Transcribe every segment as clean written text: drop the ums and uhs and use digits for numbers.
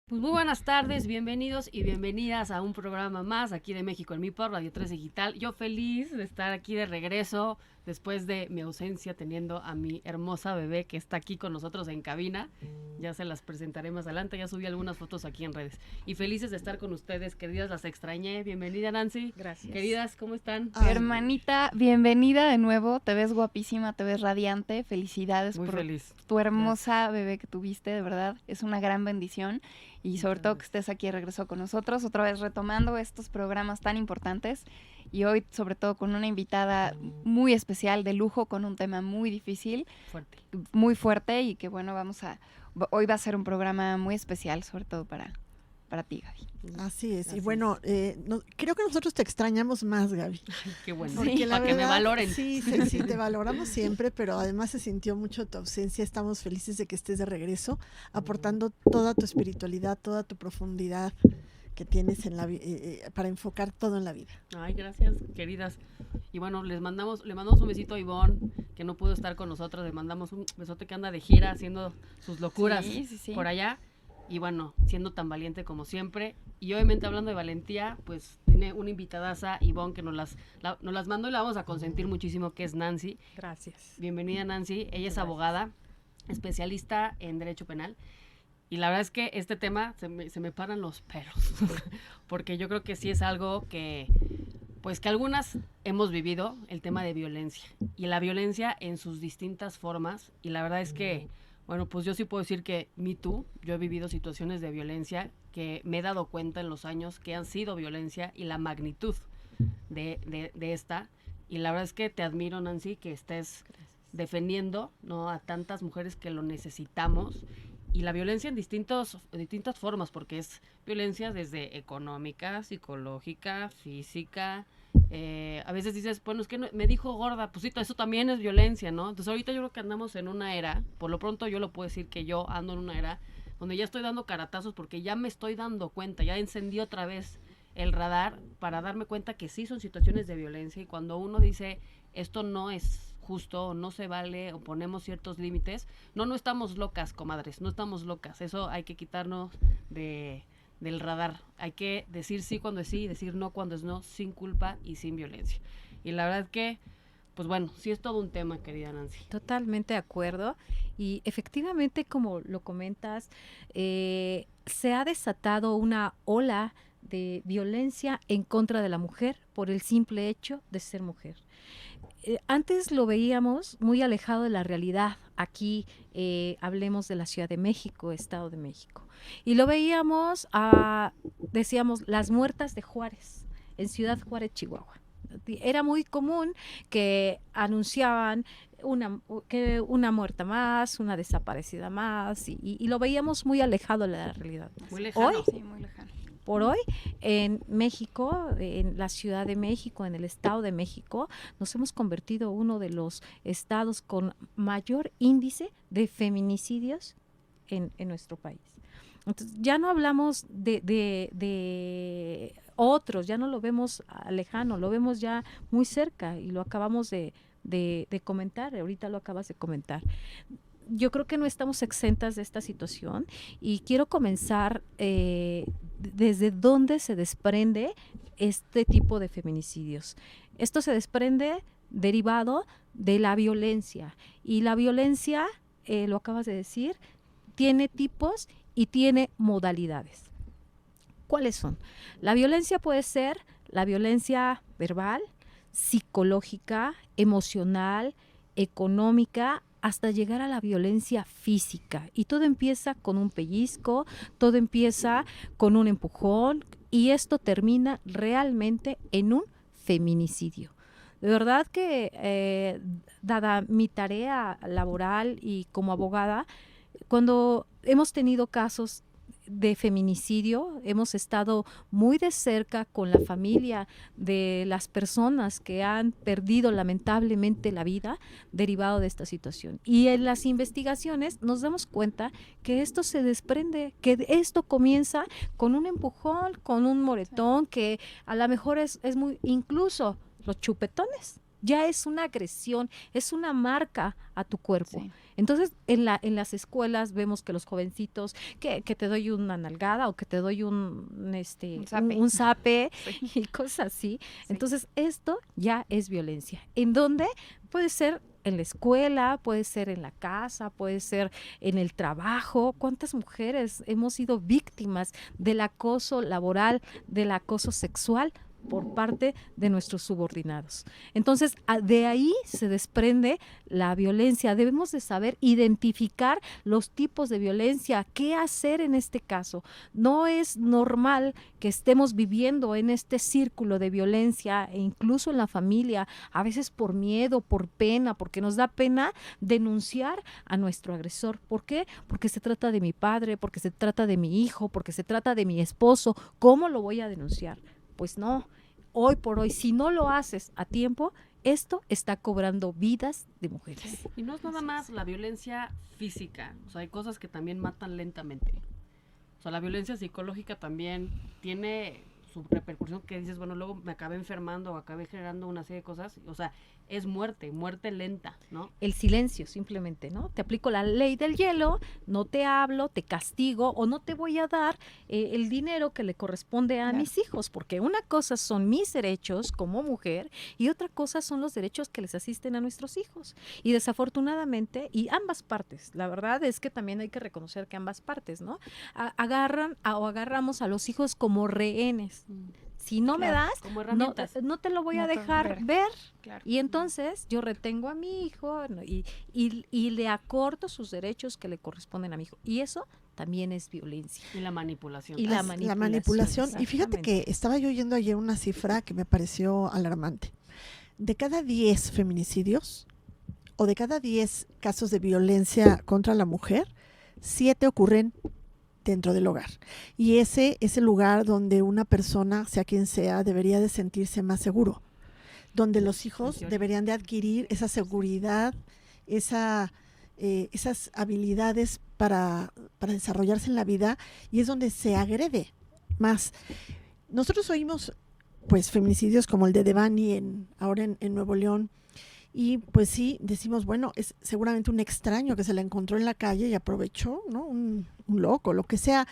Pues muy buenas tardes, bienvenidos y bienvenidas a un programa más aquí de México en Mi por Radio 3 Digital. Yo feliz de estar aquí de regreso después de mi ausencia teniendo a mi hermosa bebé que está aquí con nosotros en cabina. Ya se las presentaré más adelante, ya subí algunas fotos aquí en redes. Y felices de estar con ustedes, queridas, las extrañé. Bienvenida Nancy. Gracias. Queridas, ¿cómo están? Hermanita, bienvenida de nuevo, te ves guapísima, te ves radiante, felicidades Muy por feliz. tu hermosa bebé que tuviste, de verdad, es una gran bendición y sobre Muchas todo que gracias. estés aquí de regreso con nosotros, otra vez retomando estos programas tan importantes y hoy sobre todo con una invitada muy especial, de lujo, con un tema muy difícil, Fuerte. muy fuerte y que bueno, hoy va a ser un programa muy especial, sobre todo para ti, Gaby. Así es. Así Y bueno, creo que nosotros te extrañamos más, Gaby. Ay, qué bueno. Porque la Para que me verdad, valoren. sí, sí, te valoramos siempre, pero además se sintió mucho tu ausencia. Estamos felices de que estés de regreso, aportando toda tu espiritualidad, toda tu profundidad que tienes en para enfocar todo en la vida. Ay, gracias, queridas. Y bueno, le mandamos un besito a Ivonne, que no pudo estar con nosotros. Le mandamos un besote que anda de gira haciendo sus locuras Sí. por allá. Y bueno, siendo tan valiente como siempre. Y obviamente hablando de valentía, pues tiene una invitadaza, Ivonne, que nos las mandó y la vamos a consentir muchísimo, que es Nancy. Gracias. Bienvenida, Nancy. Ella es Gracias. abogada, especialista en Derecho Penal. Y la verdad es que este tema se me paran los pelos, porque yo creo que sí es algo que, pues que algunas hemos vivido, el tema de violencia, y la violencia en sus distintas formas, y la verdad es que, bueno, pues yo sí puedo decir que me too, yo he vivido situaciones de violencia que me he dado cuenta en los años que han sido violencia y la magnitud de esta, y la verdad es que te admiro, Nancy, que estés defendiendo, ¿no?, a tantas mujeres que lo necesitamos, y la violencia en distintas formas, porque es violencia desde económica, psicológica, física. A veces dices, bueno, es que no, me dijo gorda, pues sí, eso también es violencia, ¿no? Entonces ahorita yo creo que andamos en una era, por lo pronto yo lo puedo decir que yo ando en una era donde ya estoy dando caratazos porque ya me estoy dando cuenta, ya encendí otra vez el radar para darme cuenta que sí son situaciones de violencia, y cuando uno dice esto no es justo, o no se vale, o ponemos ciertos límites, no estamos locas, comadres, no estamos locas, eso hay que quitarnos del radar, hay que decir sí cuando es sí y decir no cuando es no, sin culpa y sin violencia. Y la verdad es que, pues bueno, sí es todo un tema, querida Nancy. Totalmente de acuerdo. Y efectivamente, como lo comentas, se ha desatado una ola de violencia en contra de la mujer por el simple hecho de ser mujer. Antes lo veíamos muy alejado de la realidad. Aquí hablemos de la Ciudad de México, Estado de México. Y lo veíamos, decíamos, las muertas de Juárez, en Ciudad Juárez, Chihuahua. Era muy común que anunciaban que una muerta más, una desaparecida más, y lo veíamos muy alejado de la realidad. Muy lejano. Hoy, Sí, muy lejano. por hoy, en México, en la Ciudad de México, en el Estado de México, nos hemos convertido en uno de los estados con mayor índice de feminicidios en nuestro país. Entonces, ya no hablamos de otros, ya no lo vemos lejano, lo vemos ya muy cerca, y lo acabamos de comentar, ahorita lo acabas de comentar. Yo creo que no estamos exentas de esta situación, y quiero comenzar desde dónde se desprende este tipo de feminicidios. Esto se desprende derivado de la violencia, y la violencia, lo acabas de decir, tiene tipos y tiene modalidades. ¿Cuáles son? La violencia puede ser la violencia verbal, psicológica, emocional, económica, hasta llegar a la violencia física. Y todo empieza con un pellizco, todo empieza con un empujón, y esto termina realmente en un feminicidio. De verdad que, dada mi tarea laboral y como abogada, cuando hemos tenido casos de feminicidio, hemos estado muy de cerca con la familia de las personas que han perdido lamentablemente la vida derivado de esta situación. Y en las investigaciones nos damos cuenta que esto se desprende, que esto comienza con un empujón, con un moretón, que a lo mejor es muy, incluso los chupetones ya es una agresión, es una marca a tu cuerpo. Sí. Entonces, en las escuelas vemos que los jovencitos, que te doy una nalgada o que te doy un zape. un zape Sí. y cosas así. Sí. Entonces, esto ya es violencia. ¿En dónde? Puede ser en la escuela, puede ser en la casa, puede ser en el trabajo. ¿Cuántas mujeres hemos sido víctimas del acoso laboral, del acoso sexual por parte de nuestros subordinados? Entonces, de ahí se desprende la violencia. Debemos de saber identificar los tipos de violencia, qué hacer en este caso. No es normal que estemos viviendo en este círculo de violencia e incluso en la familia, a veces por miedo, por pena, porque nos da pena denunciar a nuestro agresor. ¿Por qué? Porque se trata de mi padre, porque se trata de mi hijo, porque se trata de mi esposo. ¿Cómo lo voy a denunciar? Pues no, hoy por hoy, si no lo haces a tiempo, esto está cobrando vidas de mujeres. Y no es nada más la violencia física, o sea, hay cosas que también matan lentamente. O sea, la violencia psicológica también tiene su repercusión que dices, bueno, luego me acabé enfermando o acabé generando una serie de cosas, o sea, es muerte lenta, ¿no? El silencio, simplemente, ¿no? Te aplico la ley del hielo, no te hablo, te castigo o no te voy a dar el dinero que le corresponde a mis hijos, porque una cosa son mis derechos como mujer y otra cosa son los derechos que les asisten a nuestros hijos. Y desafortunadamente, y ambas partes, la verdad es que también hay que reconocer que ambas partes, ¿no? Agarramos a los hijos como rehenes. Si no me das, como herramientas. no te lo voy a No te dejar ver. Claro. Y entonces yo retengo a mi hijo, ¿no? y le acorto sus derechos que le corresponden a mi hijo. Y eso también es violencia. Y la manipulación. Y La manipulación. Y fíjate exactamente. que estaba yo oyendo ayer una cifra que me pareció alarmante. De cada 10 feminicidios o de cada 10 casos de violencia contra la mujer, 7 ocurren dentro del hogar. Y ese es el lugar donde una persona, sea quien sea, debería de sentirse más seguro. Donde los hijos deberían de adquirir esa seguridad, esas habilidades para desarrollarse en la vida, y es donde se agrede más. Nosotros oímos pues feminicidios como el de Devani ahora en Nuevo León, y pues sí, decimos, bueno, es seguramente un extraño que se la encontró en la calle y aprovechó, ¿no? Un loco, lo que sea.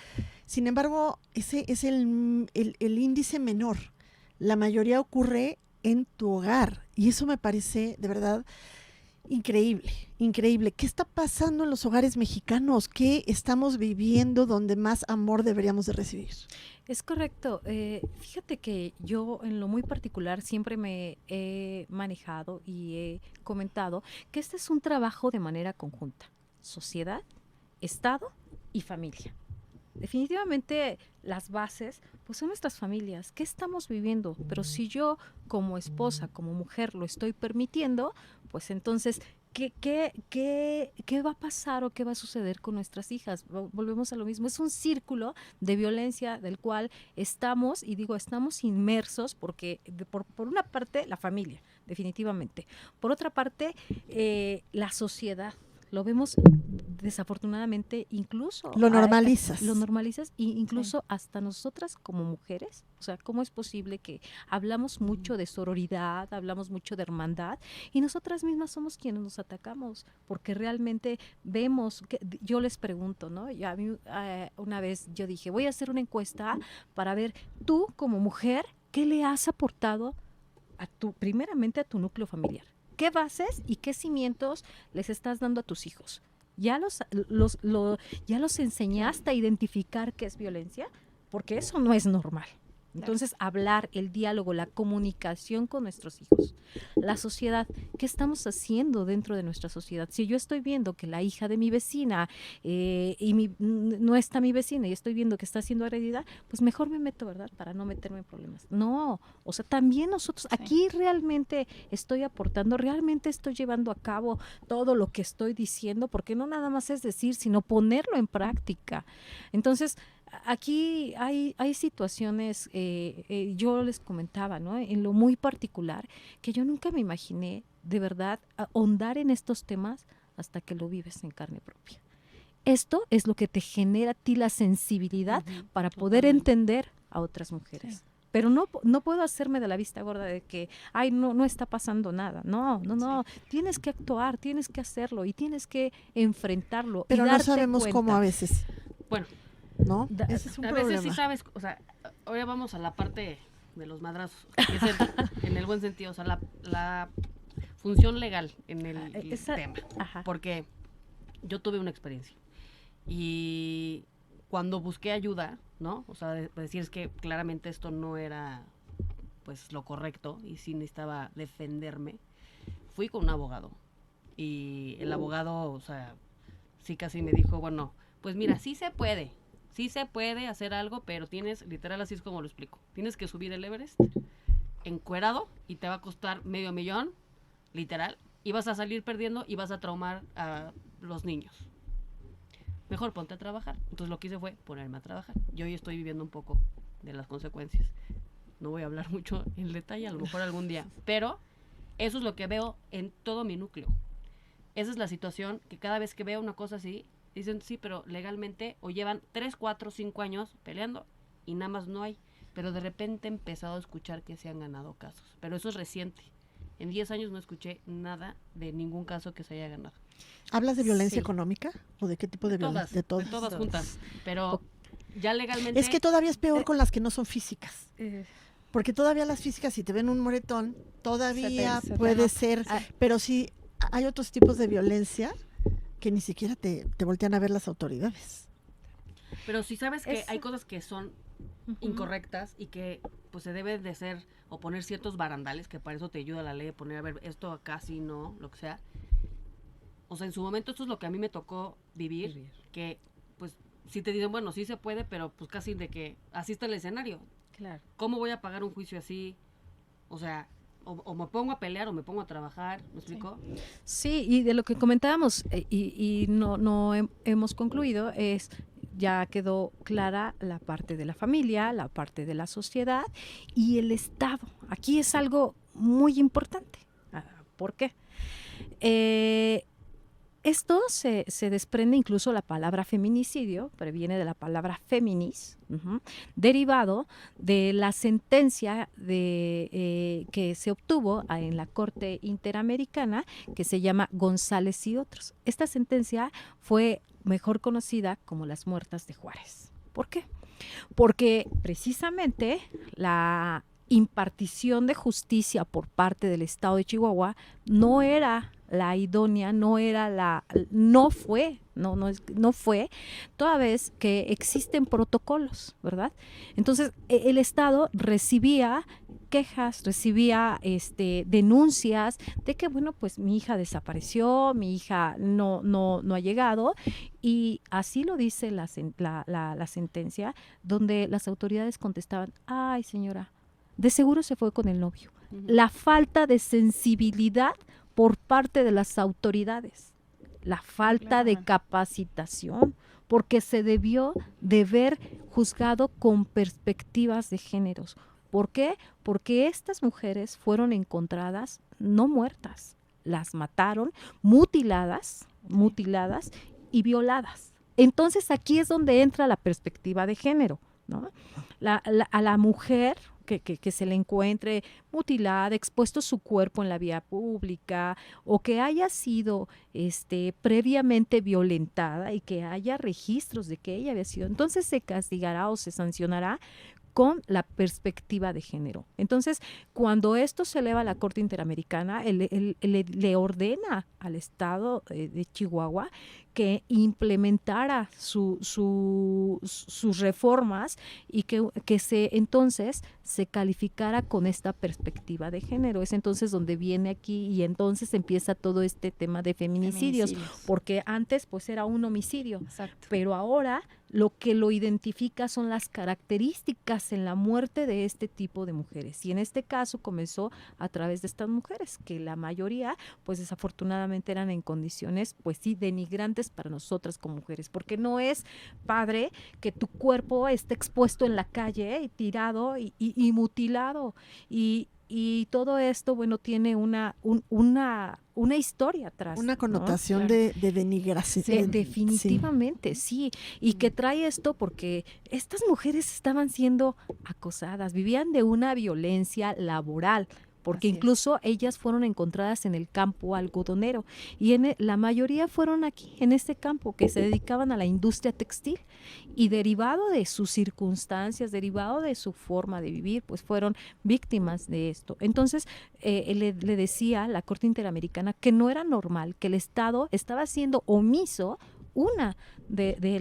Sin embargo, ese es el índice menor. La mayoría ocurre en tu hogar, y eso me parece de verdad increíble, increíble. ¿Qué está pasando en los hogares mexicanos? ¿Qué estamos viviendo donde más amor deberíamos de recibir? Es correcto. Fíjate que yo en lo muy particular siempre me he manejado y he comentado que este es un trabajo de manera conjunta. Sociedad, Estado y familia. Definitivamente las bases pues son nuestras familias. ¿Qué estamos viviendo? Pero si yo como esposa, como mujer lo estoy permitiendo, pues entonces ¿qué va a pasar o qué va a suceder con nuestras hijas? Volvemos a lo mismo. Es un círculo de violencia del cual estamos, y digo, estamos inmersos porque por una parte la familia, definitivamente. Por otra parte, la sociedad. Lo vemos desafortunadamente, incluso Lo normalizas. Lo normalizas, e incluso hasta nosotras como mujeres. O sea, ¿cómo es posible que hablamos mucho de sororidad, hablamos mucho de hermandad, y nosotras mismas somos quienes nos atacamos? Porque realmente vemos, yo les pregunto, ¿no? Y a mí una vez yo dije, voy a hacer una encuesta para ver, tú como mujer, ¿qué le has aportado primeramente a tu núcleo familiar? ¿Qué bases y qué cimientos les estás dando a tus hijos? ¿Ya los enseñaste a identificar qué es violencia? Porque eso no es normal. Entonces, hablar, el diálogo, la comunicación con nuestros hijos. La sociedad, ¿qué estamos haciendo dentro de nuestra sociedad? Si yo estoy viendo que la hija de mi vecina no está mi vecina y estoy viendo que está siendo agredida, pues mejor me meto, ¿verdad? Para no meterme en problemas. No, o sea, también nosotros, aquí realmente estoy aportando, realmente estoy llevando a cabo todo lo que estoy diciendo, porque no nada más es decir, sino ponerlo en práctica. Entonces, aquí hay situaciones, yo les comentaba, ¿no? En lo muy particular, que yo nunca me imaginé de verdad ahondar en estos temas hasta que lo vives en carne propia. Esto es lo que te genera a ti la sensibilidad para poder entender a otras mujeres. Sí. pero no puedo hacerme de la vista gorda de que, ay, no está pasando nada. No, tienes que actuar, tienes que hacerlo y tienes que enfrentarlo. Pero y no darte sabemos cuenta. cómo a veces, Bueno, ¿no? Da- Ese es un a problema. veces sí sabes, o sea, ahora vamos a la parte de los madrazos, que es en el buen sentido, o sea, la función legal en el Esa- tema. Ajá. Porque yo tuve una experiencia y cuando busqué ayuda, ¿no? O sea, decir es que claramente esto no era pues lo correcto y sí necesitaba defenderme, fui con un abogado y el abogado, o sea, sí casi me dijo, bueno, pues mira, sí se puede hacer algo, pero tienes, literal así es como lo explico, tienes que subir el Everest encuerado y te va a costar $500,000, literal, y vas a salir perdiendo y vas a traumar a los niños. Mejor ponte a trabajar. Entonces lo que hice fue ponerme a trabajar. Yo hoy estoy viviendo un poco de las consecuencias. No voy a hablar mucho en detalle, a lo mejor algún día, pero eso es lo que veo en todo mi núcleo. Esa es la situación que cada vez que veo una cosa así, dicen sí, pero legalmente o llevan 3, 4, 5 años peleando y nada más no hay. Pero de repente he empezado a escuchar que se han ganado casos. Pero eso es reciente. En 10 años no escuché nada de ningún caso que se haya ganado. ¿Hablas de violencia Sí. económica o de qué tipo de violencia? De todas juntas. Pero ya legalmente... Es que todavía es peor con las que no son físicas. Eh, Porque todavía las físicas, si te ven un moretón, todavía se te puede nota. ser, Ah. pero sí hay otros tipos de violencia que ni siquiera te voltean a ver las autoridades. Pero si sabes que Es- hay cosas que son ujú. incorrectas y que pues se debe de ser o poner ciertos barandales, que para eso te ayuda la ley, poner, a ver, esto acá sí, no, lo que sea. O sea, en su momento esto es lo que a mí me tocó vivir, que pues sí te dicen, bueno, sí se puede, pero pues casi de que así está el escenario. Claro. ¿Cómo voy a pagar un juicio así? O sea, o me pongo a pelear o me pongo a trabajar, ¿me explico? Sí, y de lo que comentábamos y no hemos concluido es, ya quedó clara la parte de la familia, la parte de la sociedad y el Estado. Aquí es algo muy importante. ¿Por qué? Esto se desprende incluso la palabra feminicidio, previene de la palabra feminis, derivado de la sentencia que se obtuvo en la Corte Interamericana, que se llama González y otros. Esta sentencia fue mejor conocida como las muertas de Juárez. ¿Por qué? Porque precisamente la impartición de justicia por parte del Estado de Chihuahua no era la idónea, no fue, toda vez que existen protocolos, ¿verdad? Entonces, el Estado recibía quejas, recibía denuncias de que, bueno, pues mi hija desapareció, mi hija no ha llegado, y así lo dice la sentencia, donde las autoridades contestaban, ay, señora, de seguro se fue con el novio. Ujú. La falta de sensibilidad por parte de las autoridades, la falta de capacitación, porque se debió de ver juzgado con perspectivas de géneros. ¿Por qué? Porque estas mujeres fueron encontradas no muertas, las mataron, mutiladas y violadas. Entonces aquí es donde entra la perspectiva de género, ¿no? A la mujer que se le encuentre mutilada, expuesto su cuerpo en la vía pública o que haya sido previamente violentada y que haya registros de que ella había sido, entonces se castigará o se sancionará con la perspectiva de género. Entonces, cuando esto se eleva a la Corte Interamericana, le ordena al Estado de Chihuahua que implementara sus reformas y que entonces se calificara con esta perspectiva de género. Es entonces donde viene aquí y entonces empieza todo este tema de feminicidios. Porque antes pues era un homicidio. Exacto. Pero ahora lo que lo identifica son las características en la muerte de este tipo de mujeres. Y en este caso comenzó a través de estas mujeres, que la mayoría, pues desafortunadamente eran en condiciones, pues sí, denigrantes para nosotras como mujeres. Porque no es padre que tu cuerpo esté expuesto en la calle, tirado y mutilado. Y Y todo esto, bueno, tiene una historia atrás. Una ¿no? connotación Claro. de denigración. Definitivamente, sí. Y que trae esto porque estas mujeres estaban siendo acosadas, vivían de una violencia laboral, porque Así es. incluso ellas fueron encontradas en el campo algodonero y la mayoría fueron aquí, en este campo, que se dedicaban a la industria textil y derivado de sus circunstancias, derivado de su forma de vivir, pues fueron víctimas de esto. Entonces, le decía la Corte Interamericana que no era normal, que el Estado estaba siendo omiso. Una de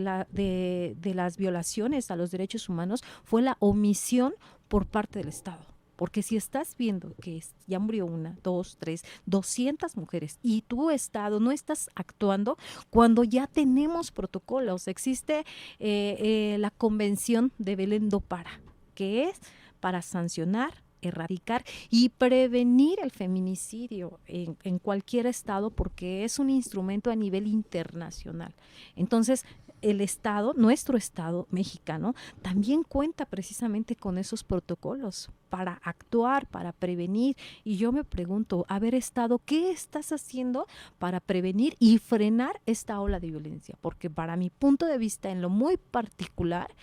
las violaciones a los derechos humanos fue la omisión por parte del Estado. Porque si estás viendo que ya murió 1, 2, 3, 200 mujeres y tu Estado no estás actuando cuando ya tenemos protocolos, existe la Convención de Belén do Pará, que es para sancionar, erradicar y prevenir el feminicidio en cualquier estado porque es un instrumento a nivel internacional. Entonces, el Estado, nuestro Estado mexicano, también cuenta precisamente con esos protocolos para actuar, para prevenir. Y yo me pregunto, a ver, Estado, ¿qué estás haciendo para prevenir y frenar esta ola de violencia? Porque para mi punto de vista, en lo muy particular,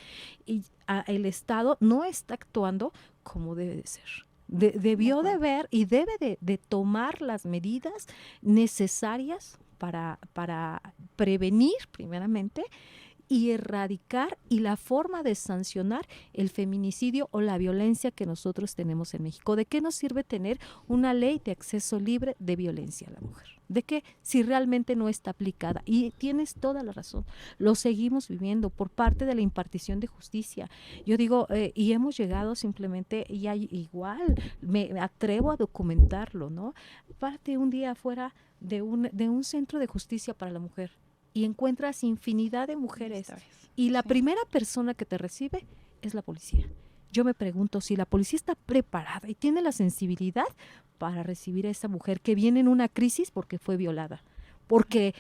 el Estado no está actuando como debe de ser. Debió de ver y debe de tomar las medidas necesarias para prevenir primeramente y erradicar y la forma de sancionar el feminicidio o la violencia que nosotros tenemos en México. ¿De qué nos sirve tener una ley de acceso libre de violencia a la mujer? ¿De qué? Si realmente no está aplicada. Y tienes toda la razón, lo seguimos viviendo por parte de la impartición de justicia. Yo digo, y hemos llegado simplemente, y igual me atrevo a documentarlo, ¿no? Parte un día afuera de un centro de justicia para la mujer y encuentras infinidad de mujeres y la primera persona que te recibe es la policía. Yo me pregunto si la policía está preparada y tiene la sensibilidad para recibir a esa mujer que viene en una crisis porque fue violada, porque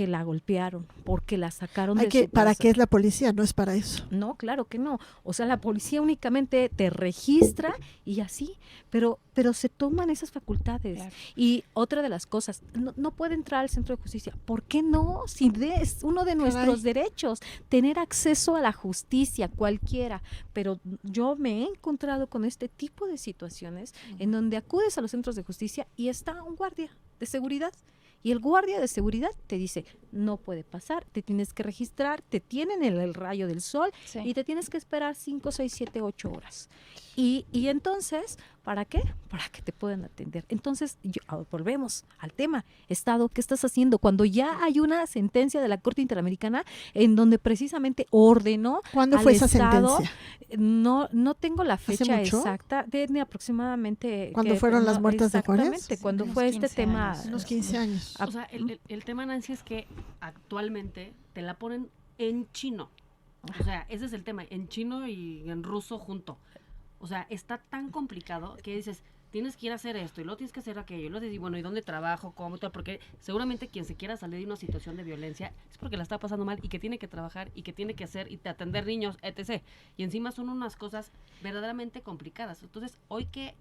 la golpearon, porque la sacaron de su casa. ¿Para qué es la policía? No es para eso. No, claro que no. O sea, la policía únicamente te registra y así, pero se toman esas facultades. Claro. Y otra de las cosas, no puede entrar al centro de justicia. ¿Por qué no? Si es uno de nuestros derechos, tener acceso a la justicia, cualquiera. Pero yo me he encontrado con este tipo de situaciones en donde acudes a los centros de justicia y está un guardia de seguridad. Y el guardia de seguridad te dice, no puede pasar, te tienes que registrar, te tienen en el rayo del sol y te tienes que esperar 5, 6, 7, 8 horas. Y entonces, ¿para qué? Para que te puedan atender. Entonces, volvemos al tema. Estado, ¿qué estás haciendo? Cuando ya hay una sentencia de la Corte Interamericana en donde precisamente ordenó ¿Cuándo fue esa Estado, sentencia? No tengo la fecha mucho? exacta, de aproximadamente... ¿Cuándo fueron las muertas de Juárez? Exactamente, cuando Unos fue este 15 tema... años. Unos 15 años. O sea, el tema, Nancy, es que actualmente te la ponen en chino. O sea, ese es el tema, en chino y en ruso junto. O sea, está tan complicado que dices, tienes que ir a hacer esto y luego tienes que hacer aquello. Y luego dices, bueno, ¿y dónde trabajo? ¿Cómo? Tal? Porque seguramente quien se quiera salir de una situación de violencia es porque la está pasando mal y que tiene que trabajar y que tiene que hacer y atender niños, etc. Y encima son unas cosas verdaderamente complicadas. Entonces, hoy ¿qué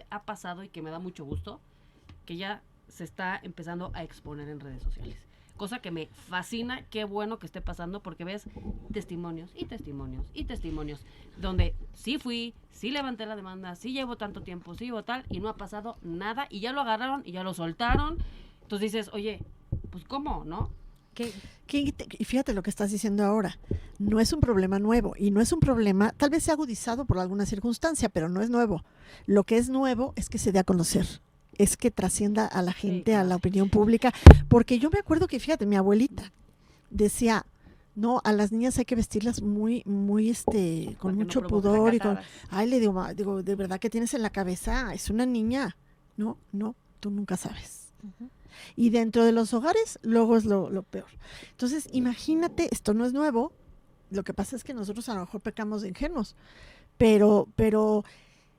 ha pasado y que me da mucho gusto? Que ya se está empezando a exponer en redes sociales. Cosa que me fascina, qué bueno que esté pasando porque ves testimonios y testimonios y testimonios donde sí fui, sí levanté la demanda, sí llevo tanto tiempo, sí llevo tal y no ha pasado nada y ya lo agarraron y ya lo soltaron. Entonces dices, oye, pues ¿cómo, no? Y fíjate lo que estás diciendo ahora, no es un problema nuevo y no es un problema, tal vez sea agudizado por alguna circunstancia, pero no es nuevo. Lo que es nuevo es que se dé a conocer. Es que trascienda a la gente, claro. a la opinión pública, porque yo me acuerdo que, fíjate, mi abuelita decía, no, a las niñas hay que vestirlas muy, con Porque mucho no provoca pudor y con, Recatadas. le digo, de verdad que tienes en la cabeza, es una niña, no, tú nunca sabes. Y dentro de los hogares, luego es lo peor. Entonces, imagínate, esto no es nuevo, lo que pasa es que nosotros a lo mejor pecamos de ingenuos, pero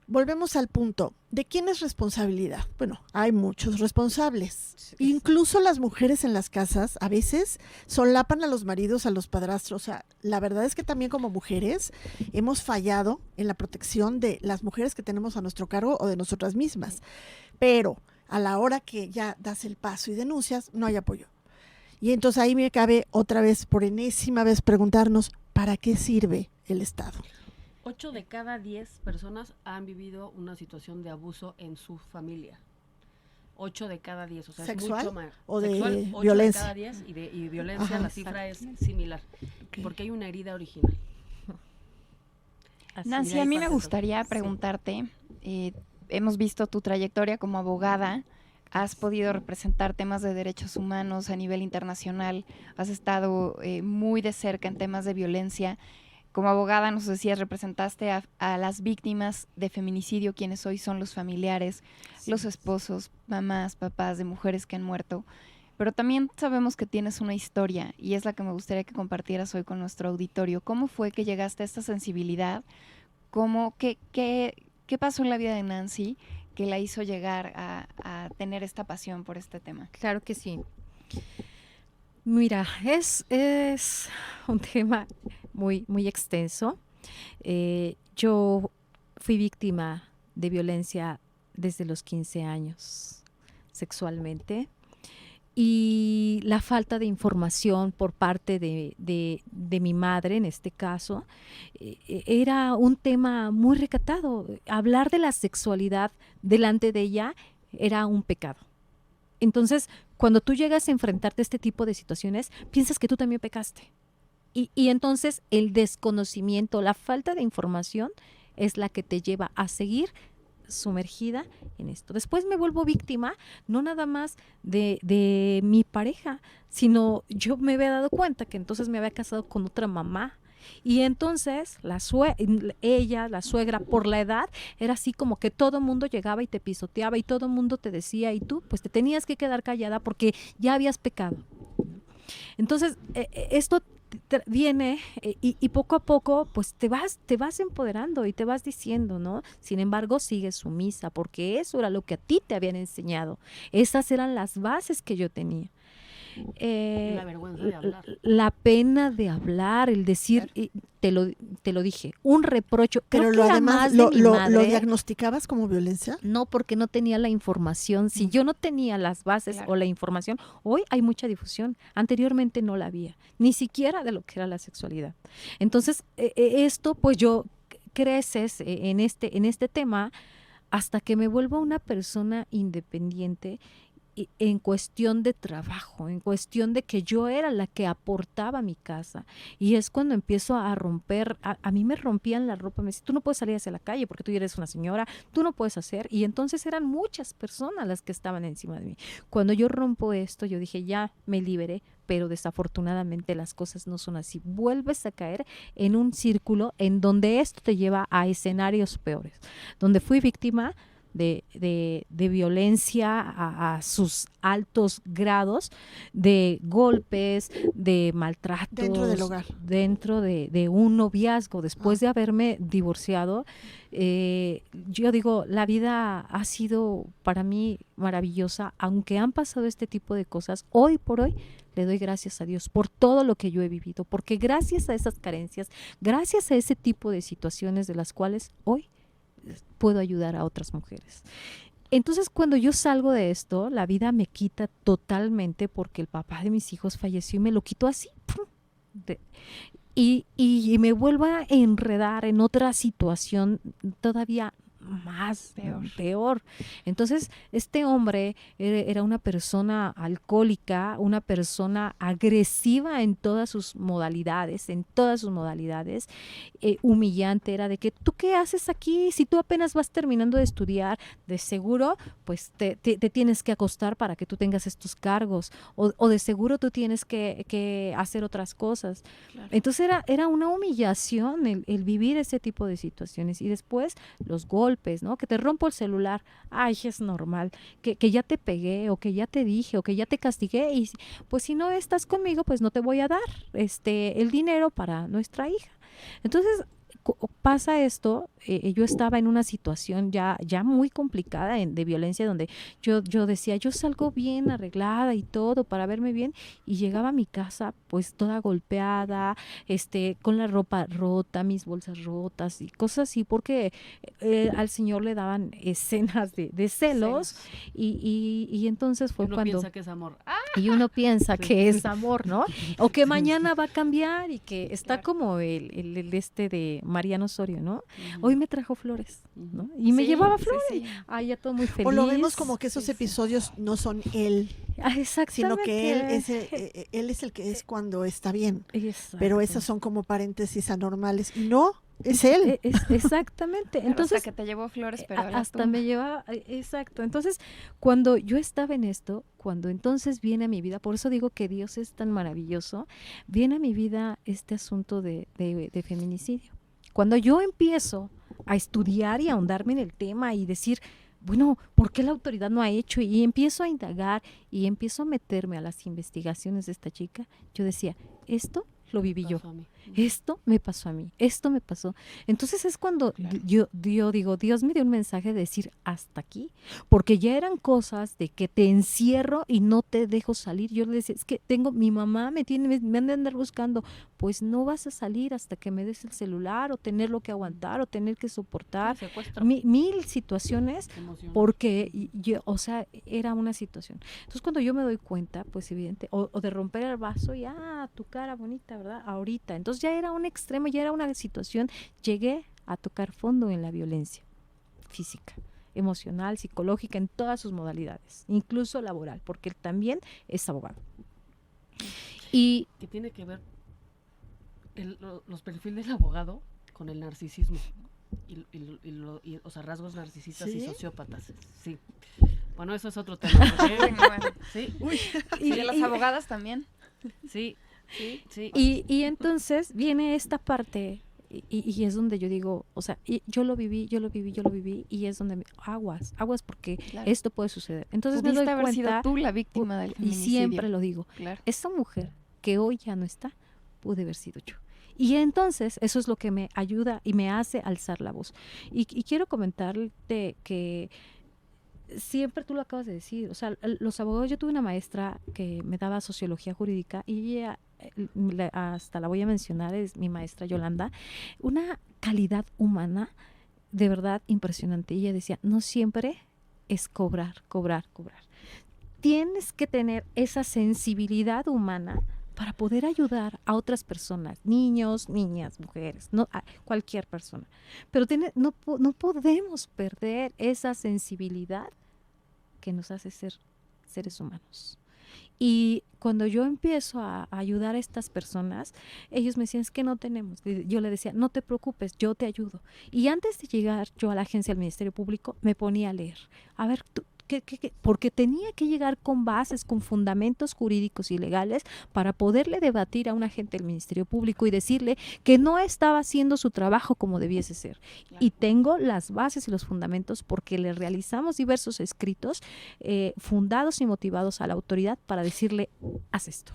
volvemos al punto, ¿de quién es responsabilidad? Bueno, hay muchos responsables. Sí. Incluso las mujeres en las casas a veces solapan a los maridos, a los padrastros. O sea, la verdad es que también como mujeres hemos fallado en la protección de las mujeres que tenemos a nuestro cargo o de nosotras mismas. Pero a la hora que ya das el paso y denuncias, no hay apoyo. Y entonces ahí me cabe otra vez, por enésima vez, preguntarnos, ¿para qué sirve el Estado? 8 de cada 10 personas han vivido una situación de abuso en su familia. 8 de cada 10, o sea, ¿Sexual es mucho más. o de Sexual, 8 violencia? de cada 10 y violencia, Ajá, la cifra exacto. es similar, porque hay una herida original. Así. Nancy, de a ahí mí me parte gustaría todo. preguntarte, hemos visto tu trayectoria como abogada, has podido representar temas de derechos humanos a nivel internacional, has estado muy de cerca en temas de violencia. Como abogada, nos decías, representaste a las víctimas de feminicidio, quienes hoy son los familiares, los esposos, mamás, papás de mujeres que han muerto. Pero también sabemos que tienes una historia y es la que me gustaría que compartieras hoy con nuestro auditorio. ¿Cómo fue que llegaste a esta sensibilidad? ¿Qué pasó en la vida de Nancy que la hizo llegar a tener esta pasión por este tema? Claro que sí. Mira, es un tema muy extenso. Yo fui víctima de violencia desde los 15 años, sexualmente. Y la falta de información por parte de mi madre, en este caso, era un tema muy recatado. Hablar de la sexualidad delante de ella era un pecado. Entonces, cuando tú llegas a enfrentarte a este tipo de situaciones, piensas que tú también pecaste. Y entonces el desconocimiento, la falta de información es la que te lleva a seguir sumergida en esto. Después me vuelvo víctima, no nada más de mi pareja, sino yo me había dado cuenta que entonces me había casado con otra mamá. Y entonces la suegra, por la edad, era así como que todo mundo llegaba y te pisoteaba y todo mundo te decía, y tú pues te tenías que quedar callada porque ya habías pecado. Entonces, esto viene y poco a poco pues te vas empoderando y te vas diciendo, ¿no? Sin embargo, sigues sumisa porque eso era lo que a ti te habían enseñado. Esas eran las bases que yo tenía. La vergüenza de hablar. La pena de hablar, el decir, te lo dije, un reprocho. Pero Creo que lo era además, más de ¿lo mi madre. diagnosticabas como violencia? No, porque no tenía la información. Si yo no tenía las bases Claro. o la información, hoy hay mucha difusión. Anteriormente no la había, ni siquiera de lo que era la sexualidad. Entonces, esto, pues yo creces en este tema hasta que me vuelvo una persona independiente en cuestión de trabajo, en cuestión de que yo era la que aportaba a mi casa. Y es cuando empiezo a romper, a mí me rompían la ropa, me decían, tú no puedes salir hacia la calle porque tú ya eres una señora, tú no puedes hacer. Y entonces eran muchas personas las que estaban encima de mí. Cuando yo rompo esto, yo dije, ya me liberé, pero desafortunadamente las cosas no son así. Vuelves a caer en un círculo en donde esto te lleva a escenarios peores, donde fui víctima de violencia a sus altos grados, de golpes, de maltratos. Dentro del hogar. Dentro de un noviazgo. Después de haberme divorciado, yo digo, la vida ha sido para mí maravillosa, aunque han pasado este tipo de cosas. Hoy por hoy le doy gracias a Dios por todo lo que yo he vivido, porque gracias a esas carencias, gracias a ese tipo de situaciones de las cuales hoy puedo ayudar a otras mujeres. Entonces, cuando yo salgo de esto, la vida me quita totalmente porque el papá de mis hijos falleció y me lo quitó así. ¡Pum! Y me vuelvo a enredar en otra situación todavía más peor. Entonces, este hombre era una persona alcohólica, una persona agresiva en todas sus modalidades, humillante, era de que, ¿tú qué haces aquí? Si tú apenas vas terminando de estudiar, de seguro, pues te tienes que acostar para que tú tengas estos cargos, o de seguro tú tienes que hacer otras cosas. Claro. Entonces era una humillación el vivir ese tipo de situaciones. Y después los golpes, ¿no? Que te rompo el celular, ay, es normal, que ya te pegué, o que ya te dije, o que ya te castigué, y pues si no estás conmigo, pues no te voy a dar el dinero para nuestra hija. Entonces, pasa esto, yo estaba en una situación ya muy complicada de violencia, donde yo decía, yo salgo bien arreglada y todo para verme bien, y llegaba a mi casa pues toda golpeada, con la ropa rota, mis bolsas rotas y cosas así, porque al señor le daban escenas de celos, y entonces fue Uno cuando... piensa que es amor. ¡Ah! Y uno piensa Sí. que es amor, ¿no? O que Sí. mañana va a cambiar, y que está Claro. como el de Mariano Osorio, ¿no? Ujú. Hoy me trajo flores, ¿no? Ujú. Y me Sí, llevaba sí, flores. sí. Ay, ya todo muy feliz. O lo vemos como que esos Sí, sí. episodios no son él, Exactamente. sino que él es el que es cuando está bien. Exacto. Pero esas son como paréntesis anormales. Y no, es él. Exactamente. Claro, Entonces, o sea, que te llevó flores, pero a la hasta tumba. me llevaba, exacto. Entonces, cuando yo estaba en esto, cuando entonces viene a mi vida, por eso digo que Dios es tan maravilloso, viene a mi vida este asunto de feminicidio. Cuando yo empiezo a estudiar y a ahondarme en el tema y decir, bueno, ¿por qué la autoridad no ha hecho? Y empiezo a indagar y empiezo a meterme a las investigaciones de esta chica, yo decía, esto lo viví yo. Pasó a mí. Esto me pasó a mí, esto me pasó. Entonces es cuando Claro. yo digo, Dios me dio un mensaje de decir hasta aquí, porque ya eran cosas de que te encierro y no te dejo salir. Yo le decía, es que mi mamá me han de andar buscando, pues no vas a salir hasta que me des el celular, o tenerlo que aguantar, o tener que soportar Secuestro mil situaciones, emocional. porque yo, o sea, era una situación. Entonces cuando yo me doy cuenta, pues evidente, o de romper el vaso y, tu cara bonita, ¿verdad? Ahorita. Entonces ya era un extremo, ya era una situación, llegué a tocar fondo en la violencia física, emocional, psicológica, en todas sus modalidades, incluso laboral, porque él también es abogado. Y Que tiene que ver los perfiles del abogado con el narcisismo y, o sea, rasgos narcisistas y ¿Sí? sociópatas. Sí. Bueno, eso es otro tema. porque- Bueno, Sí, y de las y- abogadas también. sí, sí. Y entonces viene esta parte, y es donde yo digo, o sea, y yo lo viví, y es donde aguas, porque Claro. esto puede suceder. Entonces me Pudiste doy haber sido cuenta, tú la víctima del y feminicidio. siempre lo digo, Claro. esta mujer que hoy ya no está, pude haber sido yo. Y entonces eso es lo que me ayuda y me hace alzar la voz. Y quiero comentarte que siempre tú lo acabas de decir, o sea, los abogados, yo tuve una maestra que me daba sociología jurídica, y ella, hasta la voy a mencionar, es mi maestra Yolanda, una calidad humana de verdad impresionante. Y ella decía, no siempre es cobrar. Tienes que tener esa sensibilidad humana para poder ayudar a otras personas, niños, niñas, mujeres, no, a cualquier persona. Pero no podemos perder esa sensibilidad que nos hace ser seres humanos. Y cuando yo empiezo a ayudar a estas personas, ellos me decían, es que no tenemos. Yo le decía, no te preocupes, yo te ayudo. Y antes de llegar yo a la agencia del Ministerio Público, me ponía a leer. A ver, porque tenía que llegar con bases, con fundamentos jurídicos y legales para poderle debatir a un agente del Ministerio Público y decirle que no estaba haciendo su trabajo como debiese ser. Claro. Y tengo las bases y los fundamentos porque le realizamos diversos escritos fundados y motivados a la autoridad para decirle, haz esto.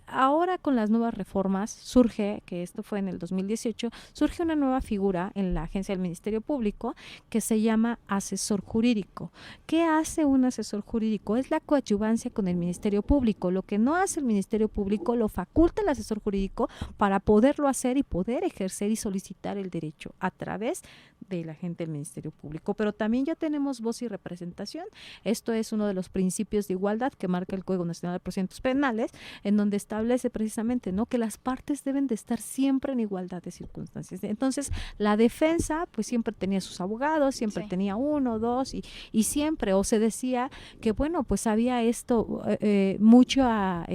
Ahora con las nuevas reformas surge, que esto fue en el 2018, surge una nueva figura en la agencia del Ministerio Público que se llama asesor jurídico. ¿Qué hace un asesor jurídico? Es la coadyuvancia con el Ministerio Público. Lo que no hace el Ministerio Público lo faculta el asesor jurídico para poderlo hacer y poder ejercer y solicitar el derecho a través de la gente del Ministerio Público. Pero también ya tenemos voz y representación. Esto es uno de los principios de igualdad que marca el Código Nacional de Procedimientos Penales, en donde establece precisamente, ¿no?, que las partes deben de estar siempre en igualdad de circunstancias. Entonces, la defensa pues siempre tenía sus abogados, siempre Sí. tenía uno, dos, y siempre, o se decía que bueno, pues había esto, mucha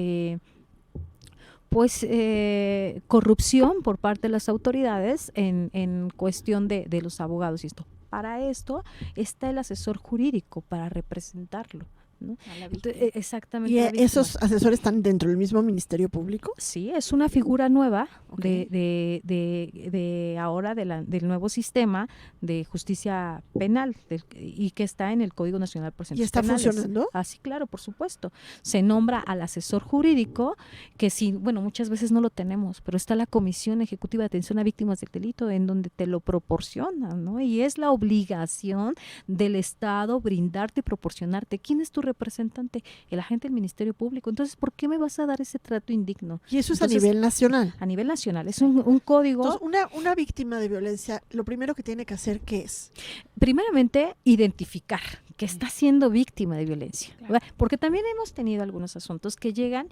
corrupción por parte de las autoridades en cuestión de los abogados y esto. Para esto está el asesor jurídico, para representarlo, ¿no? A la víctima. Exactamente. ¿Y la víctima. esos asesores están dentro del mismo Ministerio Público? Sí, es una figura nueva Ok. de ahora, del nuevo sistema de justicia penal y que está en el Código Nacional de Procedimientos ¿Y está Penales. funcionando? Ah, sí, claro, por supuesto. Se nombra al asesor jurídico, que sí, bueno, muchas veces no lo tenemos, pero está la Comisión Ejecutiva de Atención a Víctimas del Delito, en donde te lo proporcionan, ¿no? Y es la obligación del Estado brindarte y proporcionarte. ¿Quién es tu representante? El agente del Ministerio Público. Entonces, ¿por qué me vas a dar ese trato indigno? Y eso es Entonces, a nivel nacional. A nivel nacional. Es un código. Entonces, una víctima de violencia, lo primero que tiene que hacer, ¿qué es? Primeramente, identificar que está siendo víctima de violencia. Claro. ¿Verdad? Porque también hemos tenido algunos asuntos que llegan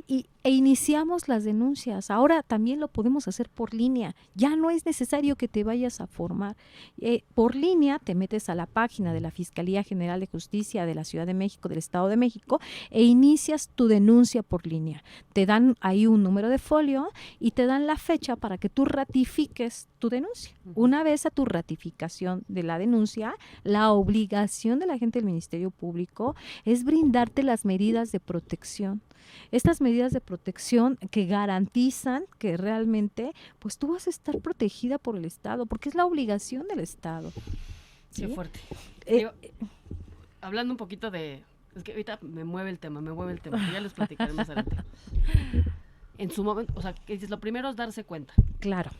e iniciamos las denuncias. Ahora también lo podemos hacer por línea. Ya no es necesario que te vayas a formar. Por línea te metes a la página de la Fiscalía General de Justicia de la Ciudad de México, del Estado de México, e inicias tu denuncia por línea. Te dan ahí un número de folio y te dan la fecha para que tú ratifiques tu denuncia. Una vez a tu ratificación de la denuncia, la obligación de la gente del Ministerio Público es brindarte las medidas de protección. Estas medidas de protección que garantizan que realmente pues tú vas a estar protegida por el Estado, porque es la obligación del Estado. Qué fuerte. Eh, Digo, hablando un poquito de... Es que ahorita me mueve el tema, que ya les platicaré más adelante. En su momento, o sea, que dices, lo primero es darse cuenta, Claro.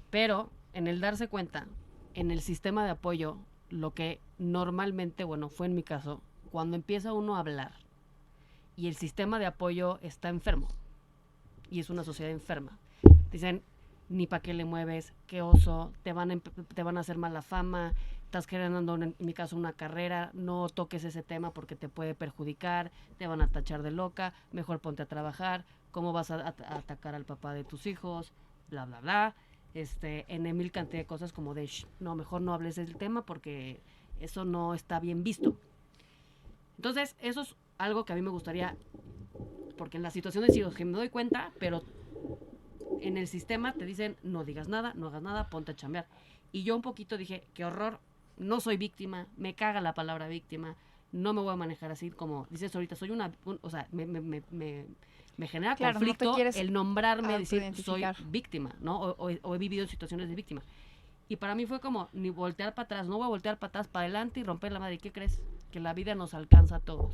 pero en el darse cuenta, en el sistema de apoyo, lo que normalmente, bueno, fue en mi caso, cuando empieza uno a hablar y el sistema de apoyo está enfermo y es una sociedad enferma, dicen, ni para qué le mueves, qué oso, te van a hacer mala fama, estás generando, en mi caso, una carrera, no toques ese tema porque te puede perjudicar, te van a tachar de loca, mejor ponte a trabajar, cómo vas a atacar al papá de tus hijos, bla, bla, bla. En mil cantidad de cosas como de, no, mejor no hables del tema porque eso no está bien visto. Entonces, eso es algo que a mí me gustaría, porque en las situaciones sí que me doy cuenta, pero en el sistema te dicen, no digas nada, no hagas nada, ponte a chambear. Y yo un poquito dije, qué horror, no soy víctima, me caga la palabra víctima, no me voy a manejar así como dices ahorita, soy o sea, me genera Claro, no te conflicto quieres el nombrarme, decir soy autoidentificar. víctima, ¿no? O he vivido situaciones de víctima. Y para mí fue como, ni voltear para atrás, no voy a voltear para atrás, para adelante y romper la madre. ¿Y qué crees? Que la vida nos alcanza a todos.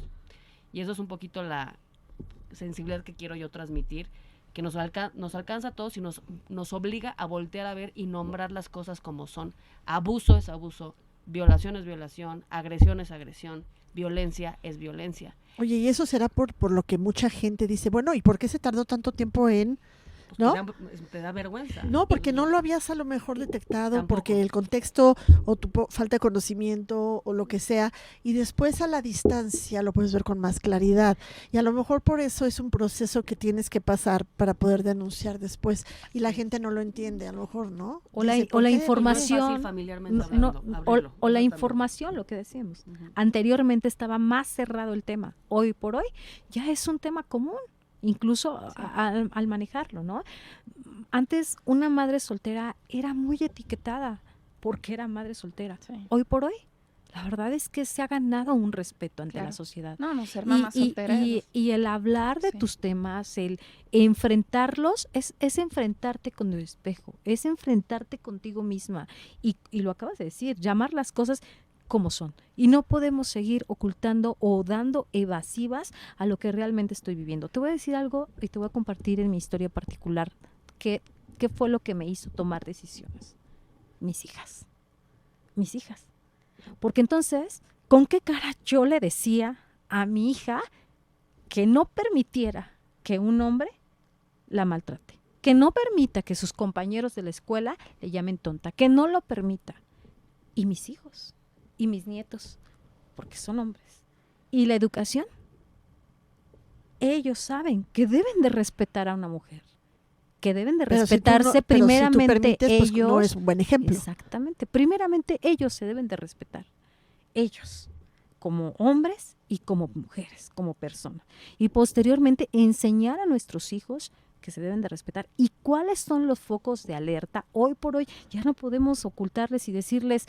Y eso es un poquito la sensibilidad que quiero yo transmitir, que nos alcanza a todos y nos obliga a voltear a ver y nombrar las cosas como son. Abuso es abuso, violación es violación, agresión es agresión, violencia es violencia. Oye, y eso será por lo que mucha gente dice, bueno, ¿y por qué se tardó tanto tiempo en...? Pues ¿No? te da vergüenza. No, porque no lo habías a lo mejor detectado, Tampoco. porque el contexto o tu falta de conocimiento o lo que sea, y después a la distancia lo puedes ver con más claridad. Y a lo mejor por eso es un proceso que tienes que pasar para poder denunciar después. Y la gente no lo entiende, a lo mejor, ¿no? O la Dice, ¿por qué? información, No es fácil familiarmente no, hablando, o abrirlo, la yo información, lo que decíamos. también. Ujú. Anteriormente estaba más cerrado el tema. Hoy por hoy ya es un tema común, incluso al manejarlo, ¿no? Antes una madre soltera era muy etiquetada porque era madre soltera. Sí. Hoy por hoy, la verdad es que se ha ganado un respeto ante Claro. la sociedad. No, ser mamá soltera. Y el hablar de Sí. tus temas, el enfrentarlos, es enfrentarte con el espejo, es enfrentarte contigo misma. Y lo acabas de decir, llamar las cosas como son. Y no podemos seguir ocultando o dando evasivas a lo que realmente estoy viviendo. Te voy a decir algo y te voy a compartir en mi historia particular qué fue lo que me hizo tomar decisiones. Mis hijas. Porque entonces, ¿con qué cara yo le decía a mi hija que no permitiera que un hombre la maltrate? Que no permita que sus compañeros de la escuela le llamen tonta, que no lo permita. Y mis hijos, y mis nietos, porque son hombres. Y la educación, ellos saben que deben de respetar a una mujer, que deben de Pero respetarse si tú primeramente permites, pues, ellos. no es un buen ejemplo. Exactamente. Primeramente ellos se deben de respetar. Ellos, como hombres y como mujeres, como personas. Y posteriormente enseñar a nuestros hijos que se deben de respetar y cuáles son los focos de alerta. Hoy por hoy ya no podemos ocultarles y decirles,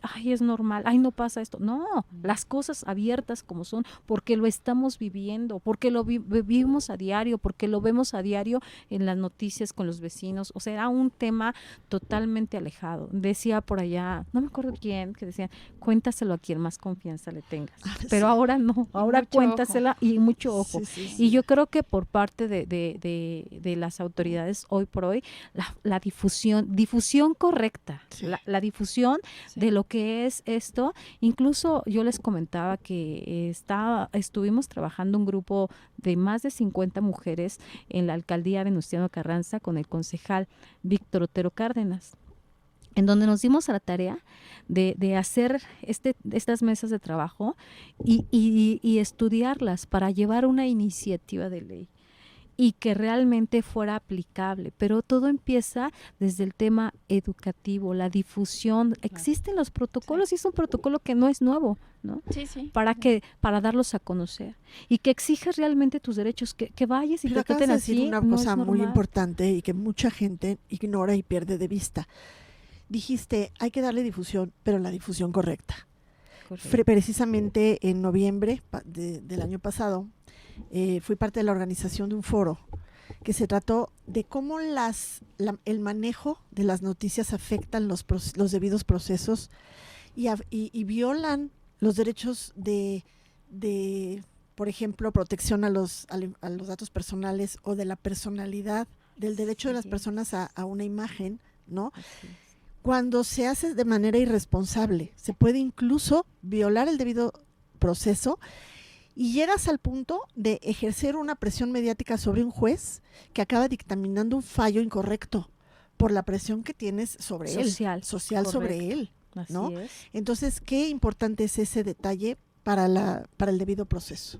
ay, es normal, ay, no pasa esto. No, las cosas abiertas como son, porque lo estamos viviendo, porque lo vivimos a diario, porque lo vemos a diario en las noticias con los vecinos. O sea, era un tema totalmente alejado. Decía por allá, no me acuerdo quién, que decían, cuéntaselo a quien más confianza le tengas. Pero ahora no, ahora cuéntasela y mucho ojo. Y yo creo que por parte de las autoridades hoy por hoy, la difusión correcta, la difusión de lo que es esto. Incluso yo les comentaba que estuvimos trabajando un grupo de más de 50 mujeres en la alcaldía Venustiano Carranza con el concejal Víctor Otero Cárdenas, en donde nos dimos a la tarea de hacer estas mesas de trabajo y estudiarlas para llevar una iniciativa de ley y que realmente fuera aplicable. Pero todo empieza desde el tema educativo, la difusión. Existen los protocolos y es un protocolo que no es nuevo, ¿no? Sí. Para darlos a conocer y que exijas realmente tus derechos, que vayas y Pero te traten acabas de decir así. una cosa muy importante y que mucha gente ignora y pierde de vista. Dijiste, hay que darle difusión, pero la difusión correcta. Precisamente en noviembre del año pasado, fui parte de la organización de un foro que se trató de cómo el manejo de las noticias afectan los debidos procesos y violan los derechos de, por ejemplo, protección a los datos personales o de la personalidad, del derecho de las personas a una imagen, ¿no? Cuando se hace de manera irresponsable, se puede incluso violar el debido proceso y llegas al punto de ejercer una presión mediática sobre un juez que acaba dictaminando un fallo incorrecto por la presión que tienes sobre social sobre él, ¿no? Así es. Entonces, qué importante es ese detalle para el debido proceso.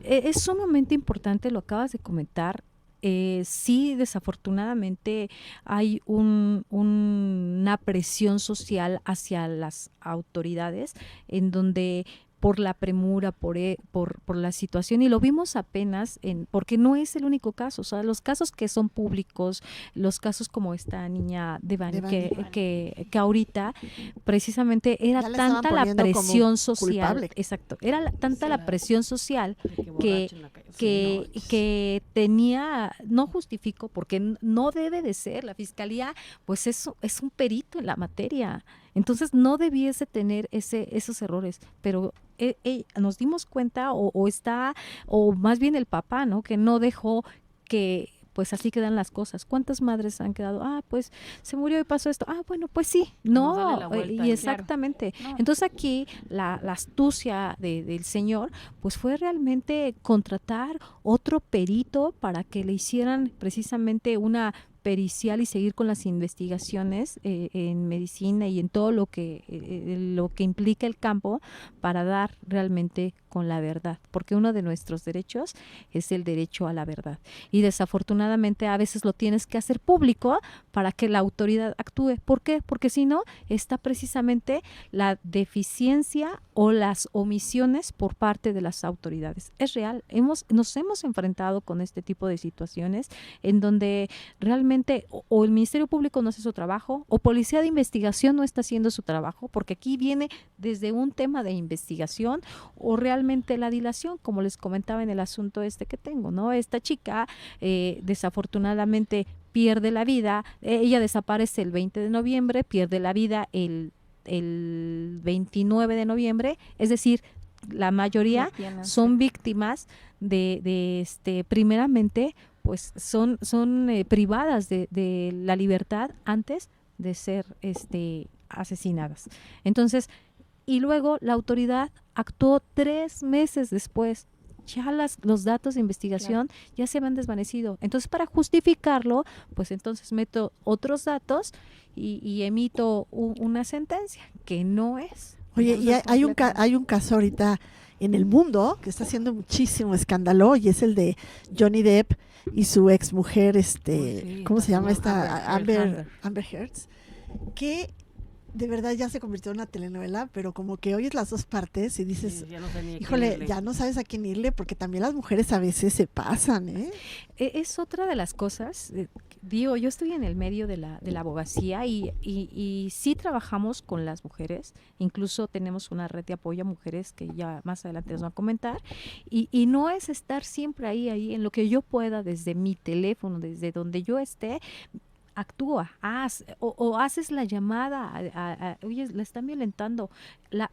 Es sumamente importante, lo acabas de comentar. Sí, desafortunadamente hay una presión social hacia las autoridades en donde por la premura, por la situación, y lo vimos apenas, porque no es el único caso, o sea, los casos que son públicos, los casos como esta niña Devani, que ahorita precisamente era tanta la presión social, exacto, era tanta la presión social que tenía, no justifico, porque no debe de ser, la fiscalía pues es un perito en la materia, entonces no debiese tener esos errores, pero nos dimos cuenta o más bien el papá, ¿no? Que no dejó que pues así quedan las cosas. ¿Cuántas madres han quedado? Pues se murió y pasó esto. Bueno, pues sí, no, y exactamente. Claro. Entonces aquí la astucia del señor pues fue realmente contratar otro perito para que le hicieran precisamente una pericial y seguir con las investigaciones en medicina y en todo lo que implica el campo para dar realmente con la verdad, porque uno de nuestros derechos es el derecho a la verdad y desafortunadamente a veces lo tienes que hacer público para que la autoridad actúe. ¿Por qué? Porque si no, está precisamente la deficiencia o las omisiones por parte de las autoridades. Es real, nos hemos enfrentado con este tipo de situaciones en donde realmente o el Ministerio Público no hace su trabajo o Policía de Investigación no está haciendo su trabajo, porque aquí viene desde un tema de investigación o realmente la dilación, como les comentaba en el asunto que tengo, ¿no? Esta chica desafortunadamente pierde la vida, ella desaparece el 20 de noviembre, pierde la vida el 29 de noviembre, es decir, la mayoría son víctimas de primeramente pues son privadas de la libertad antes de ser asesinadas. Entonces, y luego la autoridad actuó 3 meses después. Ya los datos de investigación ya se habían desvanecido. Entonces, para justificarlo, pues entonces meto otros datos y emito una sentencia que no es. Oye, y hay un caso ahorita en el mundo que está haciendo muchísimo escándalo y es el de Johnny Depp y su exmujer, ¿cómo se llama esta? Amber Heard, que de verdad ya se convirtió en una telenovela, pero como que oyes las dos partes y dices, Sí, ya no sé ni a quién híjole, irle. ya no sabes a quién irle, porque también las mujeres a veces se pasan, ¿eh? Es otra de las cosas, digo, yo estoy en el medio de la abogacía y sí trabajamos con las mujeres, incluso tenemos una red de apoyo a mujeres que ya más adelante nos van a comentar, y no es estar siempre ahí en lo que yo pueda desde mi teléfono, desde donde yo esté, actúa, o haces la llamada, oye, la están violentando,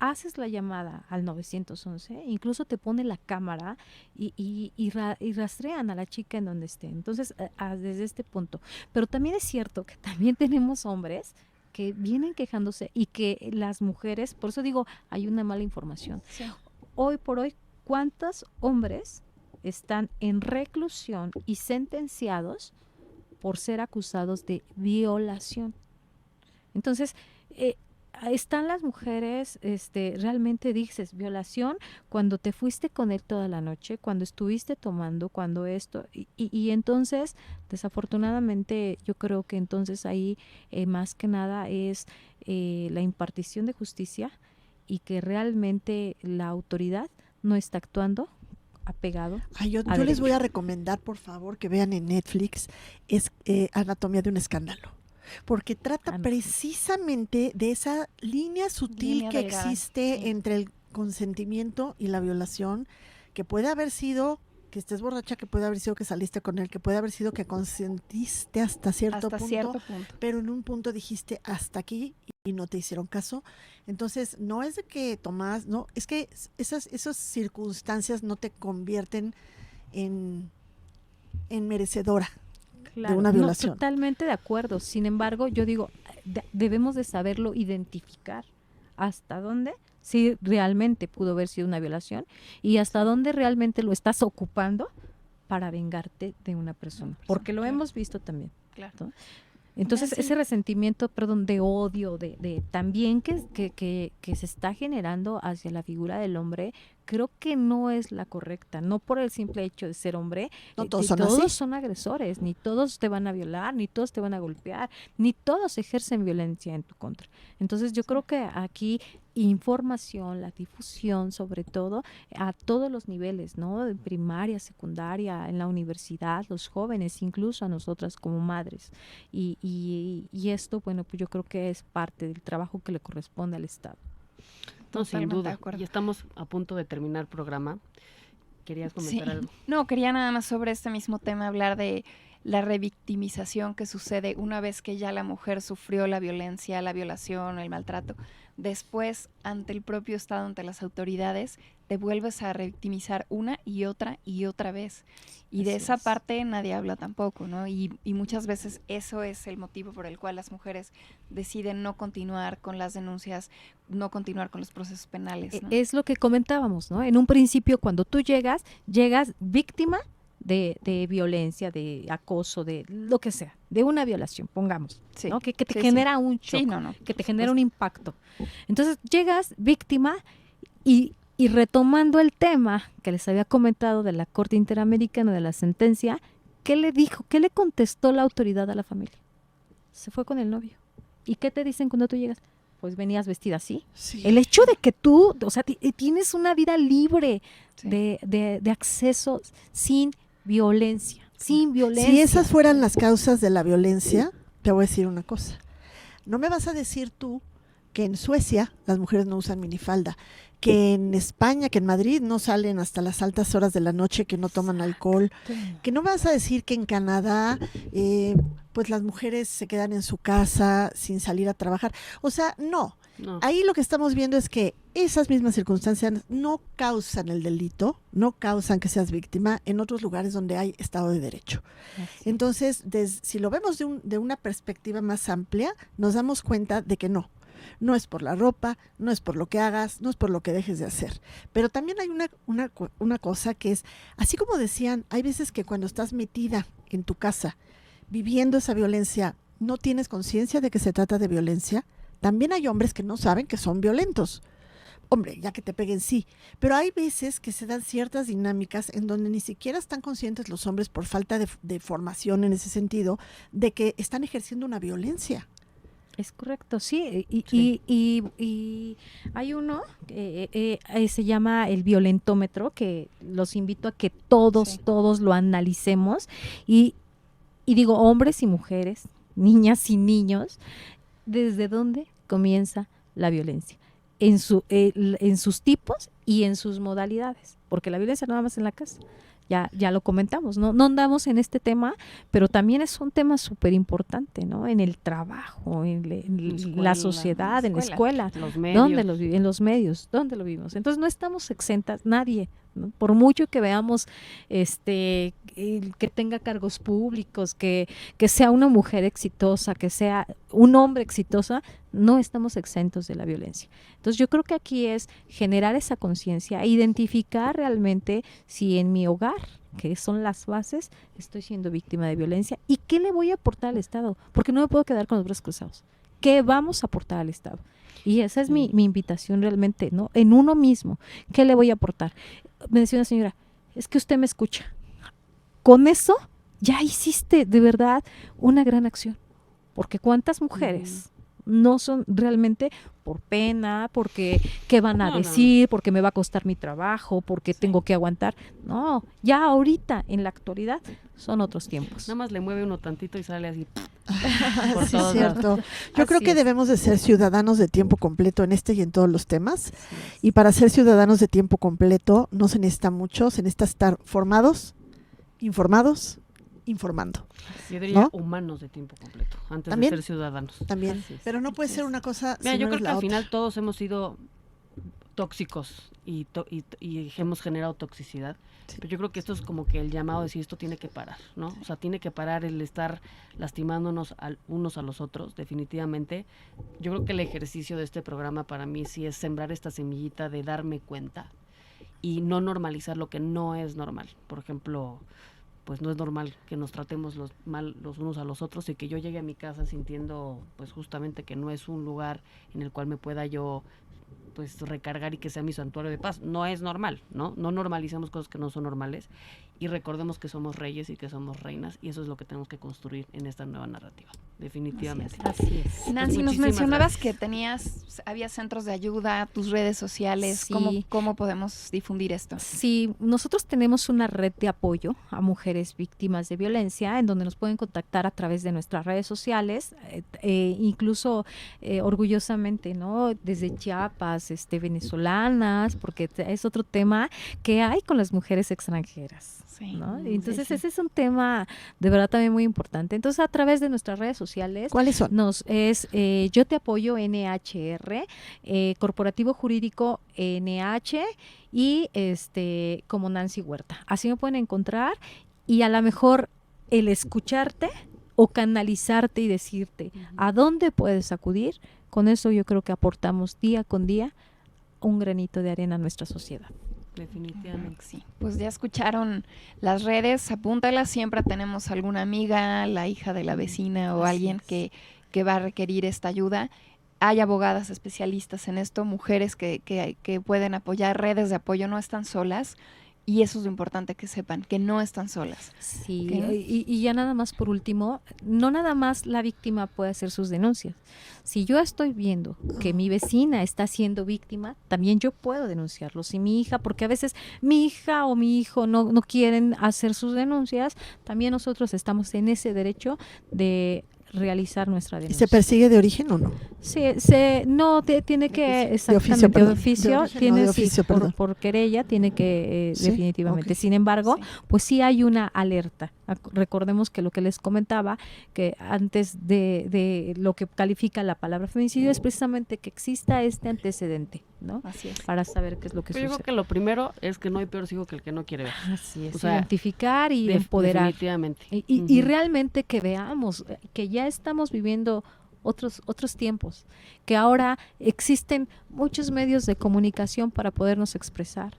haces la llamada al 911, incluso te pone la cámara y rastrean a la chica en donde esté. Entonces, desde este punto. Pero también es cierto que también tenemos hombres que vienen quejándose y que las mujeres, por eso digo, hay una mala información. Sí. Hoy por hoy, ¿cuántos hombres están en reclusión y sentenciados por ser acusados de violación? Entonces, están las mujeres, realmente dices, violación cuando te fuiste con él toda la noche, cuando estuviste tomando, cuando esto, y entonces, desafortunadamente, yo creo que entonces ahí más que nada es la impartición de justicia y que realmente la autoridad no está actuando apegado. Ay, yo a les voy a derecho. recomendar, por favor, que vean en Netflix es Anatomía de un escándalo, porque trata Ah, no. precisamente de esa línea sutil Línea que delgada, existe sí. entre el consentimiento y la violación, que puede haber sido que estés borracha, que puede haber sido que saliste con él, que puede haber sido que consentiste hasta cierto Hasta punto, cierto punto. pero en un punto dijiste hasta aquí y no te hicieron caso. Entonces, no es de que tomás, no, es que esas circunstancias no te convierten en, en merecedora de una No, violación. totalmente de acuerdo. Sin embargo, yo digo, debemos de saberlo identificar hasta dónde sí realmente pudo haber sido una violación y hasta dónde realmente lo estás ocupando para vengarte de una persona, porque lo claro. hemos visto también. Claro. ¿no? Entonces, Sí. ese resentimiento, perdón, de odio, también que se está generando hacia la figura del hombre, creo que no es la correcta, no por el simple hecho de ser hombre, No todos son todos así. son agresores, ni todos te van a violar, ni todos te van a golpear, ni todos ejercen violencia en tu contra. Entonces, yo creo que aquí información, la difusión, sobre todo a todos los niveles, ¿no? De primaria, secundaria, en la universidad, los jóvenes, incluso a nosotras como madres. Y esto, bueno, pues yo creo que es parte del trabajo que le corresponde al Estado. No, sin Totalmente de duda. acuerdo. Y estamos a punto de terminar el programa. ¿Querías comentar Sí. algo? No, quería nada más sobre este mismo tema hablar de la revictimización que sucede una vez que ya la mujer sufrió la violencia, la violación, el maltrato. Después, ante el propio Estado, ante las autoridades, te vuelves a revictimizar una y otra vez. Y de Así esa es. parte nadie habla tampoco, ¿no? Y muchas veces eso es el motivo por el cual las mujeres deciden no continuar con las denuncias, no continuar con los procesos penales, ¿no? Es lo que comentábamos, ¿no? En un principio, cuando tú llegas víctima de violencia, de acoso, de lo que sea, de una violación, pongamos, Sí, ¿no? Que te sí, genera un shock, Sí, no. que te por genera un supuesto. impacto. Entonces llegas víctima y retomando el tema que les había comentado de la Corte Interamericana de la sentencia, ¿qué le dijo? ¿Qué le contestó la autoridad a la familia? Se fue con el novio. ¿Y qué te dicen cuando tú llegas? Pues venías vestida así. Sí. El hecho de que tú, o sea, tienes una vida libre Sí. de acceso sin violencia, sin violencia. Si esas fueran las causas de la violencia, te voy a decir una cosa. No me vas a decir tú que en Suecia las mujeres no usan minifalda, que en España, que en Madrid no salen hasta las altas horas de la noche, que no toman alcohol, que no me vas a decir que en Canadá pues las mujeres se quedan en su casa sin salir a trabajar. O sea, no. No. Ahí lo que estamos viendo es que esas mismas circunstancias no causan el delito, no causan que seas víctima en otros lugares donde hay Estado de Derecho. Entonces, si lo vemos de una perspectiva más amplia, nos damos cuenta de que no es por la ropa, no es por lo que hagas, no es por lo que dejes de hacer. Pero también hay una cosa que es, así como decían, hay veces que cuando estás metida en tu casa, viviendo esa violencia, no tienes conciencia de que se trata de violencia. También hay hombres que no saben que son violentos. Hombre, ya que te peguen, sí. Pero hay veces que se dan ciertas dinámicas en donde ni siquiera están conscientes los hombres por falta de formación en ese sentido, de que están ejerciendo una violencia. Es correcto, sí. Sí. Y hay uno que se llama el violentómetro, que los invito a que todos, Sí. todos lo analicemos. Y digo, hombres y mujeres, niñas y niños, ¿desde dónde comienza la violencia? En sus tipos y en sus modalidades. Porque la violencia no nada más en la casa. Ya lo comentamos, ¿no? No andamos en este tema, pero también es un tema súper importante, ¿no? En el trabajo, en Escuela, la sociedad, en la escuela, los ¿dónde medios. en los medios, ¿dónde lo vivimos? Entonces no estamos exentas, nadie, ¿no? Por mucho que veamos que tenga cargos públicos, que sea una mujer exitosa, que sea un hombre exitosa, no estamos exentos de la violencia. Entonces yo creo que aquí es generar esa conciencia, identificar realmente si en mi hogar, que son las bases, estoy siendo víctima de violencia y qué le voy a aportar al Estado, porque no me puedo quedar con los brazos cruzados. ¿Qué vamos a aportar al Estado? Y esa es mi invitación realmente, ¿no? En uno mismo, ¿qué le voy a aportar? Me decía una señora, es que usted me escucha. Con eso ya hiciste de verdad una gran acción, porque cuántas mujeres no son realmente por pena, porque qué van a No, no. decir, porque me va a costar mi trabajo, porque tengo que aguantar. No, ya ahorita, en la actualidad, son otros tiempos. Nada más le mueve uno tantito y sale así. Por Por sí, todos cierto. Yo creo Así que es. debemos de ser ciudadanos de tiempo completo en este y en todos los temas. Y para ser ciudadanos de tiempo completo no se necesita mucho, se necesita estar formados, informados, informando. Yo diría ¿No? humanos de tiempo completo, antes ¿También? de ser ciudadanos. También. Así es. Pero no puede Así ser es. una cosa Mira, si yo no creo es que la al otra. final todos hemos sido tóxicos y hemos generado toxicidad. Sí. Pero yo creo que esto es como que el llamado a decir esto tiene que parar, ¿no? O sea, tiene que parar el estar lastimándonos unos a los otros, definitivamente. Yo creo que el ejercicio de este programa para mí sí es sembrar esta semillita de darme cuenta y no normalizar lo que no es normal. Por ejemplo, pues no es normal que nos tratemos mal los unos a los otros y que yo llegue a mi casa sintiendo pues justamente que no es un lugar en el cual me pueda yo pues recargar y que sea mi santuario de paz. No es normal, ¿no? No normalicemos cosas que no son normales y recordemos que somos reyes y que somos reinas y eso es lo que tenemos que construir en esta nueva narrativa, definitivamente. Así es. Nancy, nos muchísimas mencionabas gracias. que había centros de ayuda, tus redes sociales. Sí. ¿Cómo podemos difundir esto? Sí, nosotros tenemos una red de apoyo a mujeres víctimas de violencia, en donde nos pueden contactar a través de nuestras redes sociales, incluso orgullosamente, ¿no? Desde Chiapas, venezolanas, porque es otro tema que hay con las mujeres extranjeras. Sí. ¿No? Sí, Entonces sí. ese es un tema de verdad también muy importante. Entonces a través de nuestras redes sociales ¿Cuáles son? Yo te apoyo NHR, Corporativo Jurídico NH y como Nancy Huerta. Así me pueden encontrar y a lo mejor el escucharte o canalizarte y decirte a dónde puedes acudir, con eso yo creo que aportamos día con día un granito de arena a nuestra sociedad. Definitivamente. Sí, pues ya escucharon las redes, apúntalas, siempre tenemos alguna amiga, la hija de la vecina o Así alguien es. que va a requerir esta ayuda. Hay abogadas especialistas en esto, mujeres que pueden apoyar, redes de apoyo, no están solas. Y eso es lo importante que sepan, que no están solas. Sí, ¿Ok? y ya nada más por último, no nada más la víctima puede hacer sus denuncias. Si yo estoy viendo que mi vecina está siendo víctima, también yo puedo denunciarlo. Si mi hija, porque a veces mi hija o mi hijo no quieren hacer sus denuncias, también nosotros estamos en ese derecho de realizar nuestra ¿Y denuncia. se persigue de origen o no? Sí, tiene que, oficio, exactamente, perdón. de oficio, De origen, tiene, no, de sí, oficio, perdón. por querella tiene que, Sí, definitivamente. ok. Sin embargo, Sí. pues sí hay una alerta. Recordemos que lo que les comentaba, que antes de lo que califica la palabra feminicidio es precisamente que exista este antecedente, ¿no? Así es. Para saber qué es lo que Pero yo creo sucede. que lo primero es que no hay peor ciego que el que no quiere ver. Así es, o sea, identificar y empoderar. Definitivamente. Y Ujú. realmente que veamos que ya estamos viviendo otros tiempos, que ahora existen muchos medios de comunicación para podernos expresar,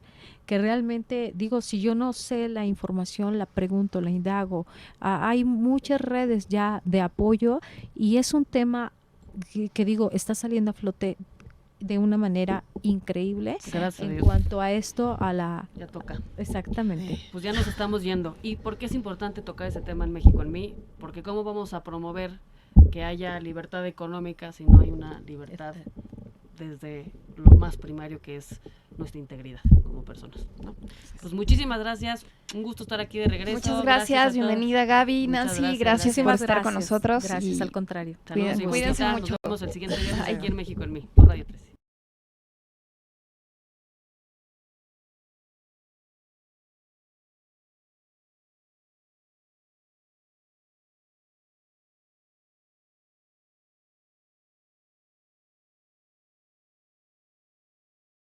que realmente, digo, si yo no sé la información, la pregunto, la indago. Hay muchas redes ya de apoyo y es un tema que digo, está saliendo a flote de una manera increíble Gracias a en Dios. cuanto a esto, Ya toca. exactamente. Pues ya nos estamos yendo. ¿Y por qué es importante tocar ese tema en México en mí? Porque cómo vamos a promover que haya libertad económica si no hay una libertad desde lo más primario, que es nuestra integridad como personas, ¿no? Pues muchísimas gracias, un gusto estar aquí de regreso. Muchas gracias, a todos. bienvenida Gaby, Muchas Nancy, gracias, gracias por Muchísimas estar con gracias. nosotros. Gracias, y al contrario. Saludos y Cuídense besitos. mucho. Nos vemos el siguiente viernes Bye. aquí en México en mí, por Radio 13.